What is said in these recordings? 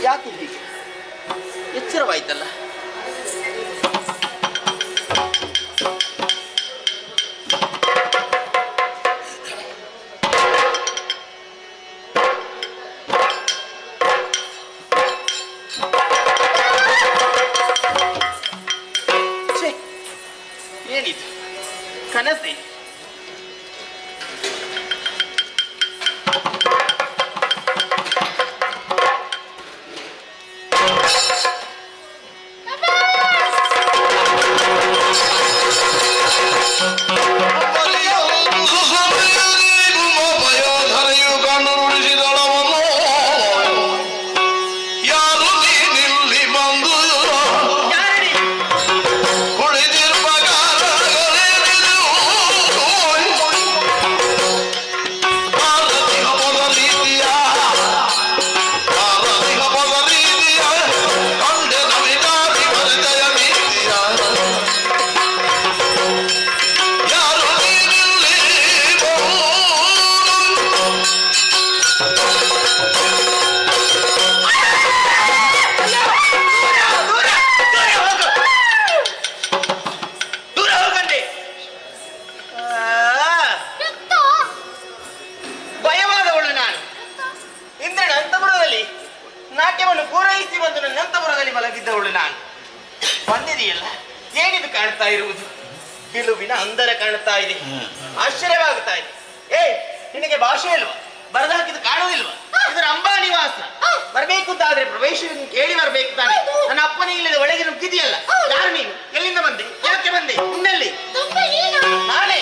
ಯಾಕೆ ಹೀಗೆ? ಎಚ್ಚರವಾಯ್ತಲ್ಲ. ಏನಿದು ಕನಸೆ? ನಾಟ್ಯವನ್ನು ಪೂರೈಸಿ ಬಂದು ನಂತಪುರದಲ್ಲಿ ಮಲಗಿದ್ದವಳು ನಾನು. ಬಂದಿದೆಯಲ್ಲ, ಏನಿದು ಕಾಣ್ತಾ ಇರುವುದು? ಗೆಲುವಿನ ಅಂದರ ಕಾಣ್ತಾ ಇದೆ. ಆಶ್ಚರ್ಯವಾಗುತ್ತಾ ಇದೆ. ನಿನಗೆ ಭಾಷೆ ಇಲ್ವಾ? ಬರದಾಕಿದ್ದು ಕಾಣುವುದಿಲ್ವಾ? ಇದರ ಅಂಬಾ ನಿವಾಸ. ಬರ್ಬೇಕು ಅಂತಾದ್ರೆ ಪ್ರವೇಶ ಕೇಳಿ ಬರ್ಬೇಕು ತಾನೆ. ನನ್ನ ಅಪ್ಪನೇ ಇಲ್ಲದೆ ಒಳಗೆ ನುಗ್ಗಿದೆಯಲ್ಲ. ಯಾರು ನೀನು? ಎಲ್ಲಿಂದ ಬಂದೆ? ಯಾಕೆ ಬಂದೆ? ನಿನ್ನಲ್ಲಿ ನಾನೇ.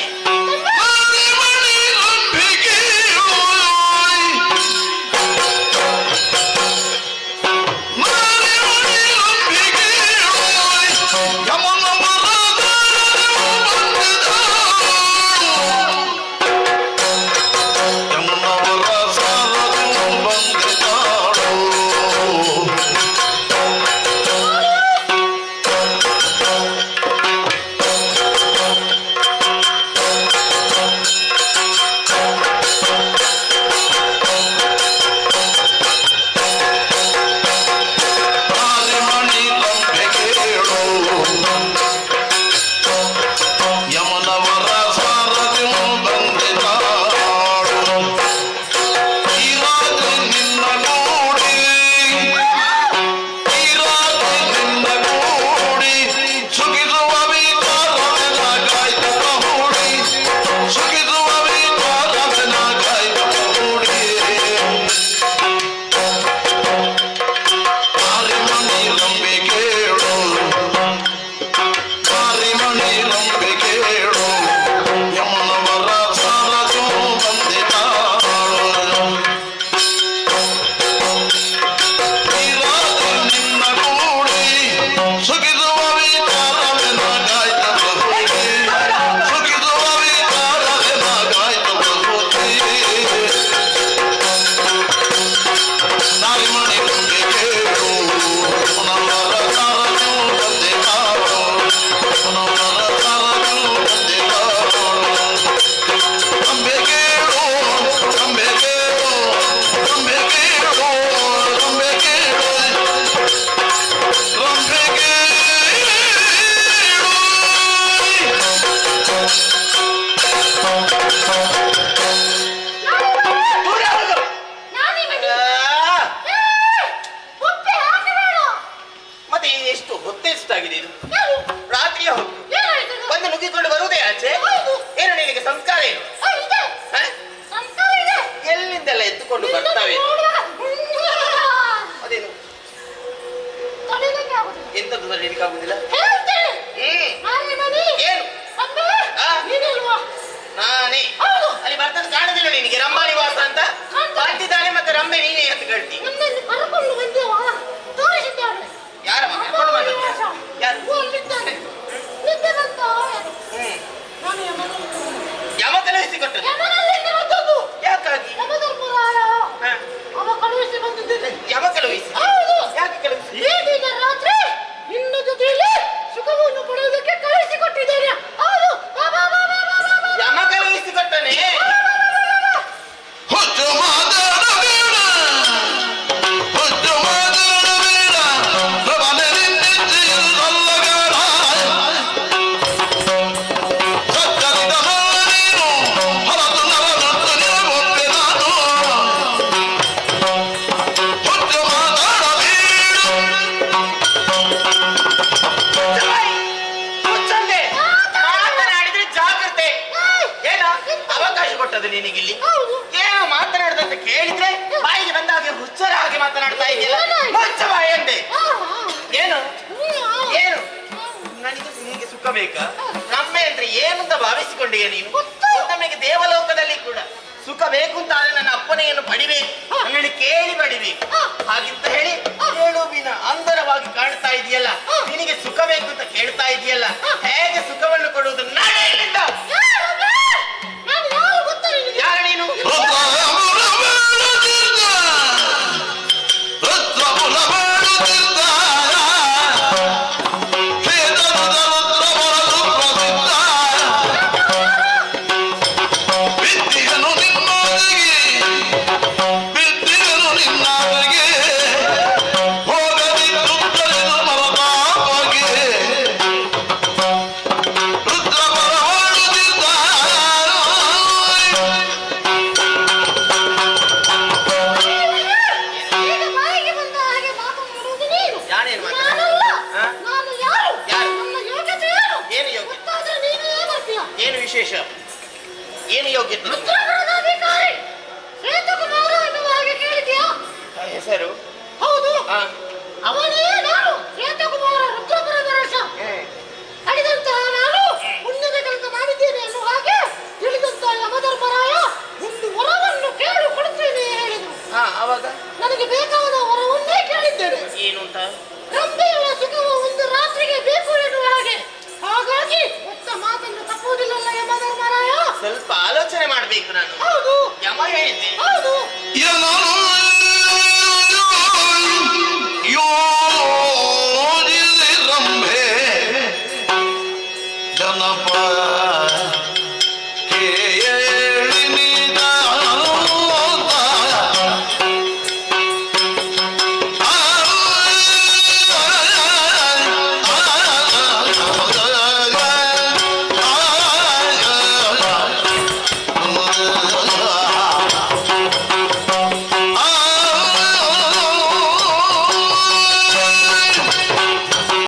ಯಮ ಕಳುಹಿಸಿಕೊಟ್ಟನೆ. ಬೇಕಾ? ರಮ್ಮೆ ಅಂದ್ರೆ ಏನಂತ ಭಾವಿಸಿಕೊಂಡೆಯ ನೀನು? ಗೊತ್ತು. ನಮಗೆ ದೇವಲೋಕದಲ್ಲಿ ಕೂಡ ಸುಖ ಬೇಕು ಅಂತ ಆದ್ರೆ ನನ್ನ ಅಪ್ಪನೆಯನ್ನು ಪಡಿಬೇಕು, ನನ್ನನ್ನು ಕೇಳಿ ಪಡಿಬೇಕು. ಹಾಗಿಂತ ಹೇಳಿ ಹೇಳುವಿನ ಅಂದರವಾಗಿ ಕಾಣ್ತಾ ಇದೆಯಲ್ಲ, ನಿನಗೆ ಸುಖ ಬೇಕು ಅಂತ ಕೇಳ್ತಾ ಇದೆಯಲ್ಲ, ಹೇಗೆ ಸುಖವನ್ನು ಕೊಡುವುದು? ನಾಳೆ ಇಲ್ಲಿಂದ. ಯಾರ ನೀನು? ಏನು ವಿಶೇಷ? ಏನು ಯೋಗ್ಯತೆ? ಹೆಸರು? ಹೌದು, ಅವನೇ ನಾನು, ಶ್ವೇತಕುಮಾರ ರುದ್ರಪುರದರಸ. ಅಡಿದಂತಹ ನಾನು ಪುಣ್ಯದ ಕೆಲಸ ಮಾಡಿದ್ದೇನೆ ಅನ್ನುವ ಹಾಗೆ ತಿಳಿದಂತಹ ಯಮಧರ್ಮರಾಯ ಒಂದು ವರವನ್ನು ಕೇಳು ಕೊಡುತ್ತೇನೆ ಹೇಳಿದ್ರು. ಅವಾಗ ನನಗೆ ಬೇಕಾದ ವರವನ್ನೇ ಕೇಳಿದ್ದೇನೆ. ಏನು ಅಂತ? ರಂಬೆಯುವ ಸುಖವು ಒಂದು ರಾತ್ರಿಗೆ ಬೇಕು ಎನ್ನುವ ಹಾಗೆ. ಹಾಗಾಗಿ ಒತ್ತ ಮಾತನ್ನು ತಪ್ಪುವುದಿಲ್ಲಲ್ಲ ಯಮಧರ್ಮರಾಯ. ಸ್ವಲ್ಪ ಆಲೋಚನೆ ಮಾಡ್ಬೇಕು ನಾನು. ಹೌದು, ಯಮ ಹೇಳಿದ್ದೆ. ಹೌದು.